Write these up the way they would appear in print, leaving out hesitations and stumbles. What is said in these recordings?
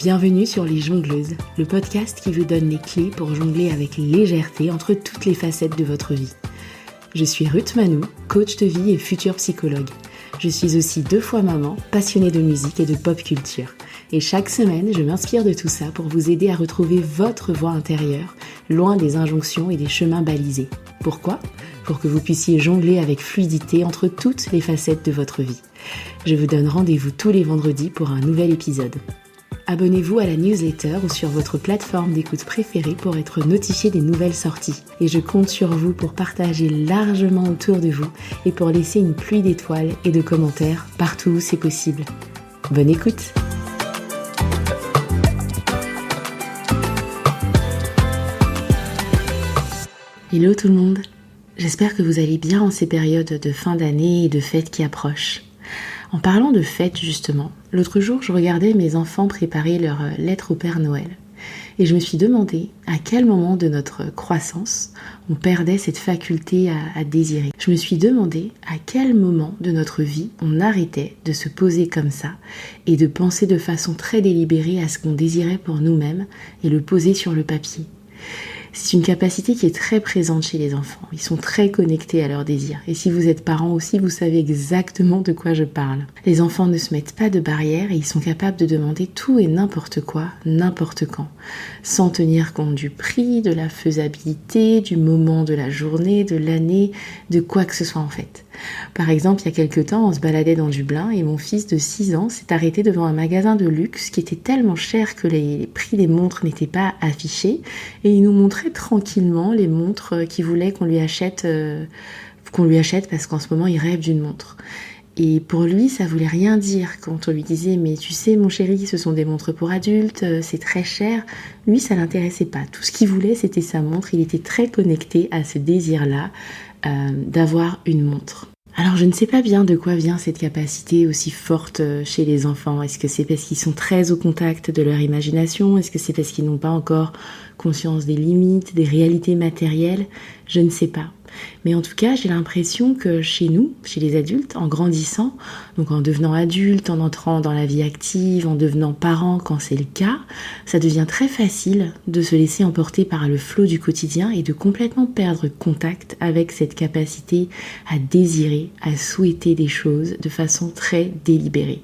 Bienvenue sur Les Jongleuses, le podcast qui vous donne les clés pour jongler avec légèreté entre toutes les facettes de votre vie. Je suis Ruth Manou, coach de vie et future psychologue. Je suis aussi 2 fois maman, passionnée de musique et de pop culture. Et chaque semaine, je m'inspire de tout ça pour vous aider à retrouver votre voix intérieure, loin des injonctions et des chemins balisés. Pourquoi ? Pour que vous puissiez jongler avec fluidité entre toutes les facettes de votre vie. Je vous donne rendez-vous tous les vendredis pour un nouvel épisode. Abonnez-vous à la newsletter ou sur votre plateforme d'écoute préférée pour être notifié des nouvelles sorties. Et je compte sur vous pour partager largement autour de vous et pour laisser une pluie d'étoiles et de commentaires partout où c'est possible. Bonne écoute! Hello tout le monde! J'espère que vous allez bien en ces périodes de fin d'année et de fêtes qui approchent. En parlant de fêtes justement, l'autre jour je regardais mes enfants préparer leur lettre au Père Noël et je me suis demandé à quel moment de notre croissance on perdait cette faculté à désirer. Je me suis demandé à quel moment de notre vie on arrêtait de se poser comme ça et de penser de façon très délibérée à ce qu'on désirait pour nous-mêmes et le poser sur le papier. C'est une capacité qui est très présente chez les enfants. Ils sont très connectés à leurs désirs. Et si vous êtes parents aussi, vous savez exactement de quoi je parle. Les enfants ne se mettent pas de barrières et ils sont capables de demander tout et n'importe quoi, n'importe quand, sans tenir compte du prix, de la faisabilité, du moment de la journée, de l'année, de quoi que ce soit en fait. Par exemple, il y a quelques temps, on se baladait dans Dublin et mon fils de 6 ans s'est arrêté devant un magasin de luxe qui était tellement cher que les prix des montres n'étaient pas affichés et il nous montrait tranquillement les montres qu'il voulait qu'on lui achète parce qu'en ce moment il rêve d'une montre. Et pour lui, ça voulait rien dire quand on lui disait « mais tu sais mon chéri, ce sont des montres pour adultes, c'est très cher ». Lui, ça l'intéressait pas. Tout ce qu'il voulait, c'était sa montre. Il était très connecté à ce désir-là d'avoir une montre. Alors je ne sais pas bien de quoi vient cette capacité aussi forte chez les enfants. Est-ce que c'est parce qu'ils sont très au contact de leur imagination ? Est-ce que c'est parce qu'ils n'ont pas encore conscience des limites, des réalités matérielles ? Je ne sais pas. Mais en tout cas, j'ai l'impression que chez nous, chez les adultes, en grandissant, donc en devenant adulte, en entrant dans la vie active, en devenant parent quand c'est le cas, ça devient très facile de se laisser emporter par le flot du quotidien et de complètement perdre contact avec cette capacité à désirer, à souhaiter des choses de façon très délibérée.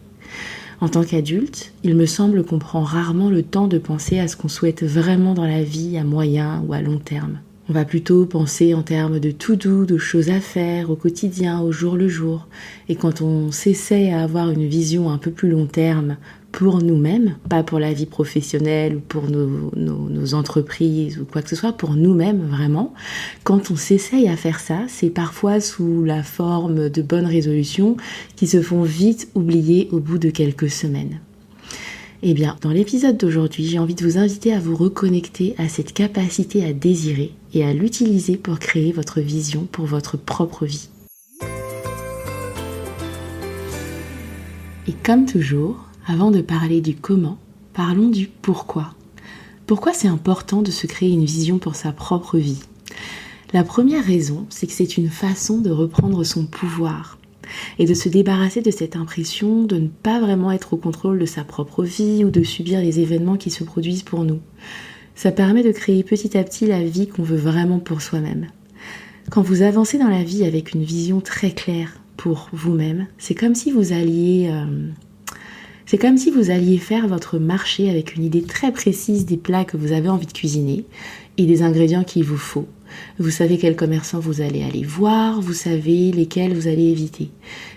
En tant qu'adulte, il me semble qu'on prend rarement le temps de penser à ce qu'on souhaite vraiment dans la vie à moyen ou à long terme. On va plutôt penser en termes de to-do, de choses à faire au quotidien, au jour le jour. Et quand on s'essaie à avoir une vision un peu plus long terme pour nous-mêmes, pas pour la vie professionnelle ou pour nos entreprises ou quoi que ce soit, pour nous-mêmes vraiment, quand on s'essaye à faire ça, c'est parfois sous la forme de bonnes résolutions qui se font vite oublier au bout de quelques semaines. Eh bien, dans l'épisode d'aujourd'hui, j'ai envie de vous inviter à vous reconnecter à cette capacité à désirer et à l'utiliser pour créer votre vision pour votre propre vie. Et comme toujours, avant de parler du comment, parlons du pourquoi. Pourquoi c'est important de se créer une vision pour sa propre vie ? La première raison, c'est que c'est une façon de reprendre son pouvoir et de se débarrasser de cette impression de ne pas vraiment être au contrôle de sa propre vie ou de subir les événements qui se produisent pour nous. Ça permet de créer petit à petit la vie qu'on veut vraiment pour soi-même. Quand vous avancez dans la vie avec une vision très claire pour vous-même, c'est comme si vous alliez faire votre marché avec une idée très précise des plats que vous avez envie de cuisiner et des ingrédients qu'il vous faut. Vous savez quels commerçants vous allez aller voir, vous savez lesquels vous allez éviter.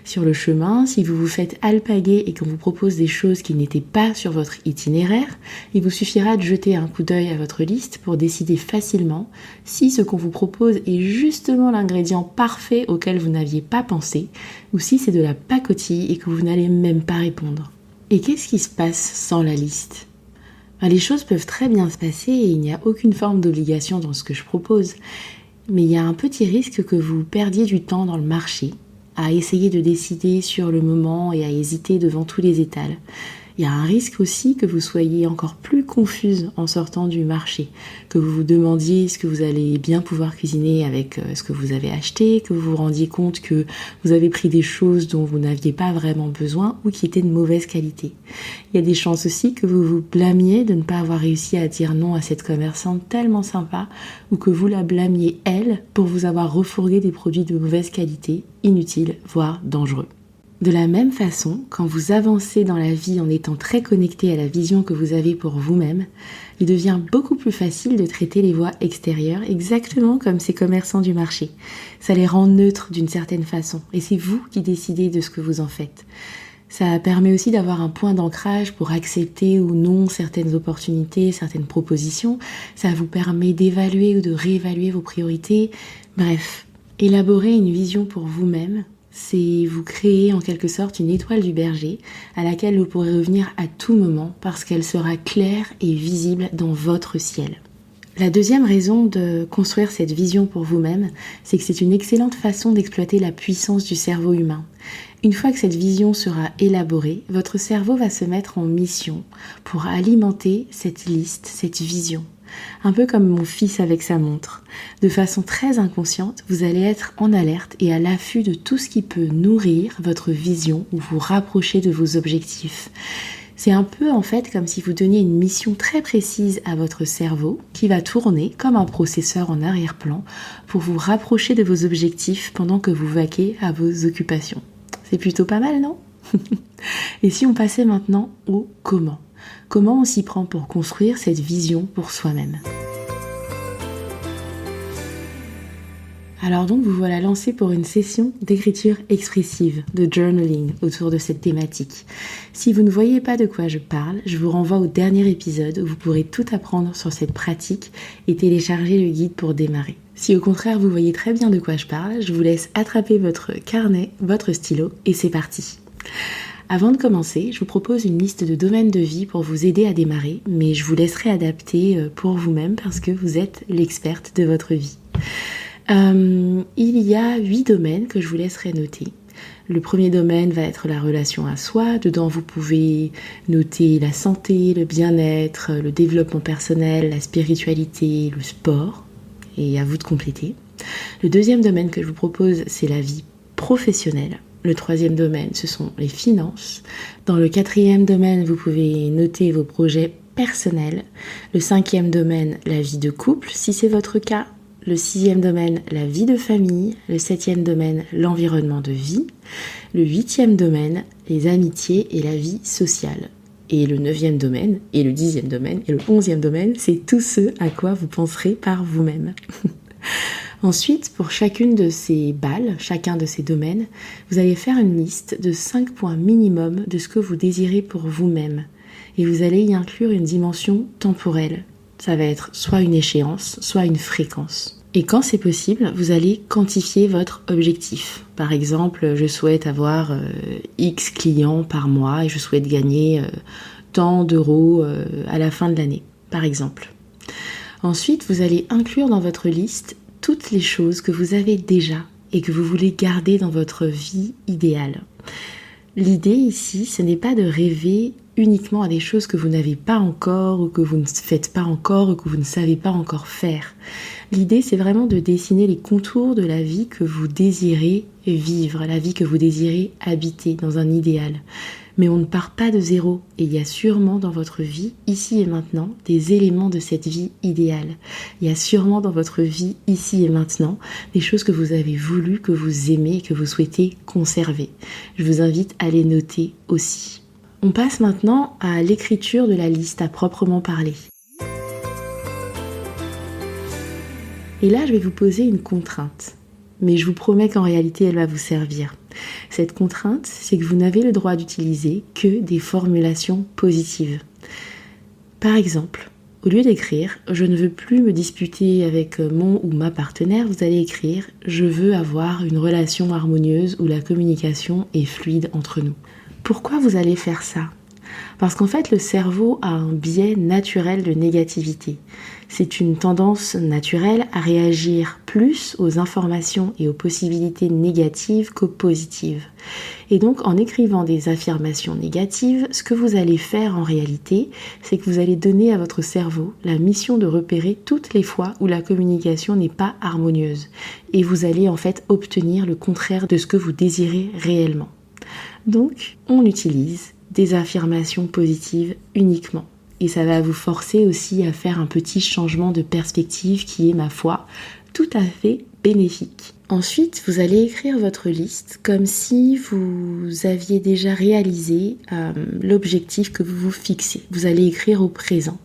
Sur le chemin, si vous vous faites alpaguer et qu'on vous propose des choses qui n'étaient pas sur votre itinéraire, il vous suffira de jeter un coup d'œil à votre liste pour décider facilement si ce qu'on vous propose est justement l'ingrédient parfait auquel vous n'aviez pas pensé ou si c'est de la pacotille et que vous n'allez même pas répondre. Et qu'est-ce qui se passe sans la liste ? Les choses peuvent très bien se passer et il n'y a aucune forme d'obligation dans ce que je propose. Mais il y a un petit risque que vous perdiez du temps dans le marché, à essayer de décider sur le moment et à hésiter devant tous les étals. Il y a un risque aussi que vous soyez encore plus confuse en sortant du marché, que vous vous demandiez ce que vous allez bien pouvoir cuisiner avec ce que vous avez acheté, que vous vous rendiez compte que vous avez pris des choses dont vous n'aviez pas vraiment besoin ou qui étaient de mauvaise qualité. Il y a des chances aussi que vous vous blâmiez de ne pas avoir réussi à dire non à cette commerçante tellement sympa ou que vous la blâmiez elle pour vous avoir refourgué des produits de mauvaise qualité, inutiles, voire dangereux. De la même façon, quand vous avancez dans la vie en étant très connecté à la vision que vous avez pour vous-même, il devient beaucoup plus facile de traiter les voies extérieures exactement comme ces commerçants du marché. Ça les rend neutres d'une certaine façon et c'est vous qui décidez de ce que vous en faites. Ça permet aussi d'avoir un point d'ancrage pour accepter ou non certaines opportunités, certaines propositions. Ça vous permet d'évaluer ou de réévaluer vos priorités. Bref, élaborer une vision pour vous-même, c'est vous créer en quelque sorte une étoile du berger à laquelle vous pourrez revenir à tout moment parce qu'elle sera claire et visible dans votre ciel. La deuxième raison de construire cette vision pour vous-même, c'est que c'est une excellente façon d'exploiter la puissance du cerveau humain. Une fois que cette vision sera élaborée, votre cerveau va se mettre en mission pour alimenter cette liste, cette vision. Un peu comme mon fils avec sa montre. De façon très inconsciente, vous allez être en alerte et à l'affût de tout ce qui peut nourrir votre vision ou vous rapprocher de vos objectifs. C'est un peu en fait comme si vous donniez une mission très précise à votre cerveau qui va tourner comme un processeur en arrière-plan pour vous rapprocher de vos objectifs pendant que vous vaquez à vos occupations. C'est plutôt pas mal, non ? Et si on passait maintenant au comment ? Comment on s'y prend pour construire cette vision pour soi-même ? Alors donc vous voilà lancé pour une session d'écriture expressive, de journaling autour de cette thématique. Si vous ne voyez pas de quoi je parle, je vous renvoie au dernier épisode où vous pourrez tout apprendre sur cette pratique et télécharger le guide pour démarrer. Si au contraire vous voyez très bien de quoi je parle, je vous laisse attraper votre carnet, votre stylo et c'est parti. Avant de commencer, je vous propose une liste de domaines de vie pour vous aider à démarrer, mais je vous laisserai adapter pour vous-même parce que vous êtes l'experte de votre vie. Il y a 8 domaines que je vous laisserai noter. Le premier domaine va être la relation à soi. Dedans, vous pouvez noter la santé, le bien-être, le développement personnel, la spiritualité, le sport. Et à vous de compléter. Le deuxième domaine que je vous propose, c'est la vie professionnelle. Le troisième domaine, ce sont les finances. Dans le quatrième domaine, vous pouvez noter vos projets personnels. Le cinquième domaine, la vie de couple, si c'est votre cas. Le sixième domaine, la vie de famille. Le septième domaine, l'environnement de vie. Le huitième domaine, les amitiés et la vie sociale. Et le neuvième domaine, et le 10e domaine, et le 11e domaine, c'est tout ce à quoi vous penserez par vous-même. Ensuite, pour chacune de ces balles, chacun de ces domaines, vous allez faire une liste de 5 points minimum de ce que vous désirez pour vous-même. Et vous allez y inclure une dimension temporelle. Ça va être soit une échéance, soit une fréquence. Et quand c'est possible, vous allez quantifier votre objectif. Par exemple, je souhaite avoir X clients par mois et je souhaite gagner tant d'euros à la fin de l'année, par exemple. Ensuite, vous allez inclure dans votre liste toutes les choses que vous avez déjà et que vous voulez garder dans votre vie idéale. L'idée ici, ce n'est pas de rêver uniquement à des choses que vous n'avez pas encore ou que vous ne faites pas encore ou que vous ne savez pas encore faire. L'idée, c'est vraiment de dessiner les contours de la vie que vous désirez vivre, la vie que vous désirez habiter dans un idéal. Mais on ne part pas de zéro et il y a sûrement dans votre vie, ici et maintenant, des éléments de cette vie idéale. Il y a sûrement dans votre vie, ici et maintenant, des choses que vous avez voulu, que vous aimez et que vous souhaitez conserver. Je vous invite à les noter aussi. On passe maintenant à l'écriture de la liste à proprement parler. Et là, je vais vous poser une contrainte. Mais je vous promets qu'en réalité, elle va vous servir. Cette contrainte, c'est que vous n'avez le droit d'utiliser que des formulations positives. Par exemple, au lieu d'écrire « je ne veux plus me disputer avec mon ou ma partenaire », vous allez écrire « je veux avoir une relation harmonieuse où la communication est fluide entre nous ». Pourquoi vous allez faire ça ? Parce qu'en fait, le cerveau a un biais naturel de négativité. C'est une tendance naturelle à réagir plus aux informations et aux possibilités négatives qu'aux positives. Et donc, en écrivant des affirmations négatives, ce que vous allez faire en réalité, c'est que vous allez donner à votre cerveau la mission de repérer toutes les fois où la communication n'est pas harmonieuse. Et vous allez en fait obtenir le contraire de ce que vous désirez réellement. Donc, on utilise des affirmations positives uniquement. Et ça va vous forcer aussi à faire un petit changement de perspective qui est, ma foi, tout à fait bénéfique. Ensuite, vous allez écrire votre liste comme si vous aviez déjà réalisé l'objectif que vous vous fixez. Vous allez écrire au présent.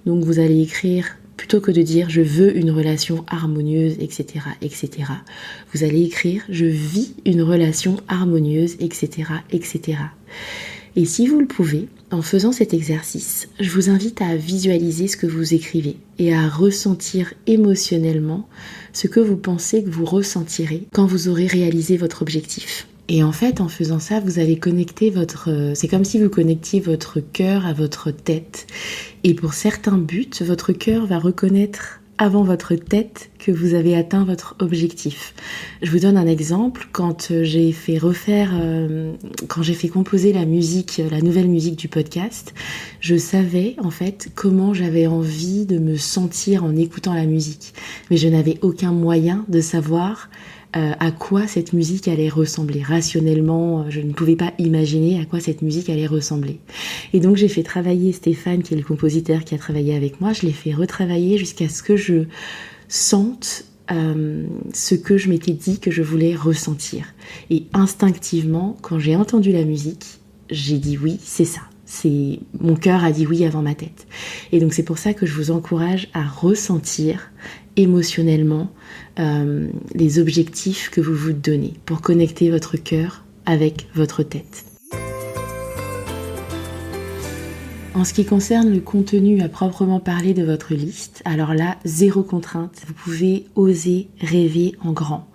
Donc vous allez écrire, plutôt que de dire « je veux une relation harmonieuse », etc., etc. Vous allez écrire « je vis une relation harmonieuse », etc., etc. Et si vous le pouvez, en faisant cet exercice, je vous invite à visualiser ce que vous écrivez et à ressentir émotionnellement ce que vous pensez que vous ressentirez quand vous aurez réalisé votre objectif. Et en fait, en faisant ça, vous allez connecter c'est comme si vous connectiez votre cœur à votre tête. Et pour certains buts, votre cœur va reconnaître avant votre tête que vous avez atteint votre objectif. Je vous donne un exemple. Quand j'ai fait composer la nouvelle musique du podcast, je savais en fait comment j'avais envie de me sentir en écoutant la musique. Mais je n'avais aucun moyen de savoir à quoi cette musique allait ressembler. Rationnellement, je ne pouvais pas imaginer à quoi cette musique allait ressembler. Et donc j'ai fait travailler Stéphane, qui est le compositeur qui a travaillé avec moi, je l'ai fait retravailler jusqu'à ce que je sente ce que je m'étais dit que je voulais ressentir. Et instinctivement, quand j'ai entendu la musique, j'ai dit oui, c'est ça. Mon cœur a dit oui avant ma tête. Et donc c'est pour ça que je vous encourage à ressentir émotionnellement les objectifs que vous vous donnez pour connecter votre cœur avec votre tête. En ce qui concerne le contenu à proprement parler de votre liste, alors là, zéro contrainte, vous pouvez oser rêver en grand.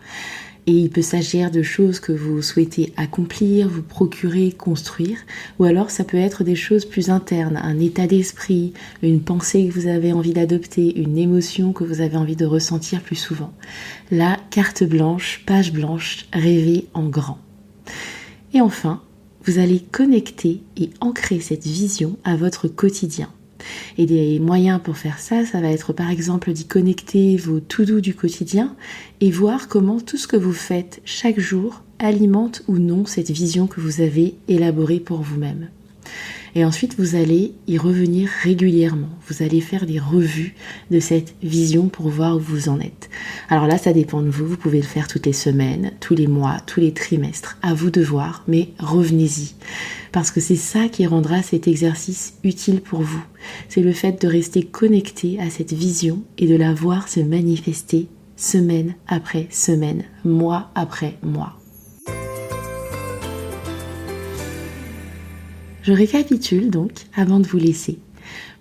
Et il peut s'agir de choses que vous souhaitez accomplir, vous procurer, construire, ou alors ça peut être des choses plus internes, un état d'esprit, une pensée que vous avez envie d'adopter, une émotion que vous avez envie de ressentir plus souvent. Là, carte blanche, page blanche, rêvez en grand. Et enfin, vous allez connecter et ancrer cette vision à votre quotidien. Et des moyens pour faire ça, ça va être par exemple d'y connecter vos to-do du quotidien et voir comment tout ce que vous faites chaque jour alimente ou non cette vision que vous avez élaborée pour vous-même. Et ensuite, vous allez y revenir régulièrement. Vous allez faire des revues de cette vision pour voir où vous en êtes. Alors là, ça dépend de vous. Vous pouvez le faire toutes les semaines, tous les mois, tous les trimestres. À vous de voir, mais revenez-y. Parce que c'est ça qui rendra cet exercice utile pour vous. C'est le fait de rester connecté à cette vision et de la voir se manifester semaine après semaine, mois après mois. Je récapitule donc avant de vous laisser.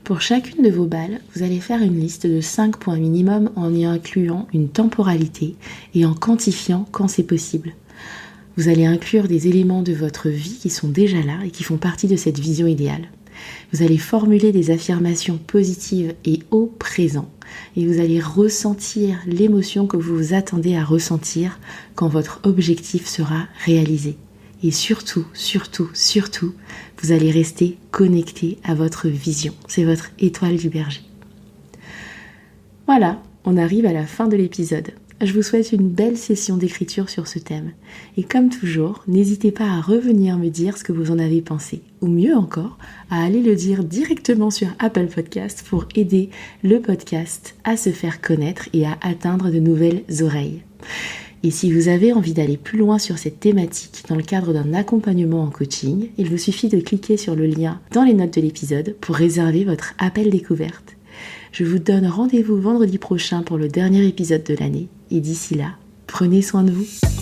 Pour chacune de vos balles, vous allez faire une liste de 5 points minimum en y incluant une temporalité et en quantifiant quand c'est possible. Vous allez inclure des éléments de votre vie qui sont déjà là et qui font partie de cette vision idéale. Vous allez formuler des affirmations positives et au présent. Et vous allez ressentir l'émotion que vous vous attendez à ressentir quand votre objectif sera réalisé. Et surtout, vous allez rester connecté à votre vision. C'est votre étoile du berger. Voilà, on arrive à la fin de l'épisode. Je vous souhaite une belle session d'écriture sur ce thème. Et comme toujours, n'hésitez pas à revenir me dire ce que vous en avez pensé. Ou mieux encore, à aller le dire directement sur Apple Podcast pour aider le podcast à se faire connaître et à atteindre de nouvelles oreilles. Et si vous avez envie d'aller plus loin sur cette thématique dans le cadre d'un accompagnement en coaching, il vous suffit de cliquer sur le lien dans les notes de l'épisode pour réserver votre appel découverte. Je vous donne rendez-vous vendredi prochain pour le dernier épisode de l'année. Et d'ici là, prenez soin de vous.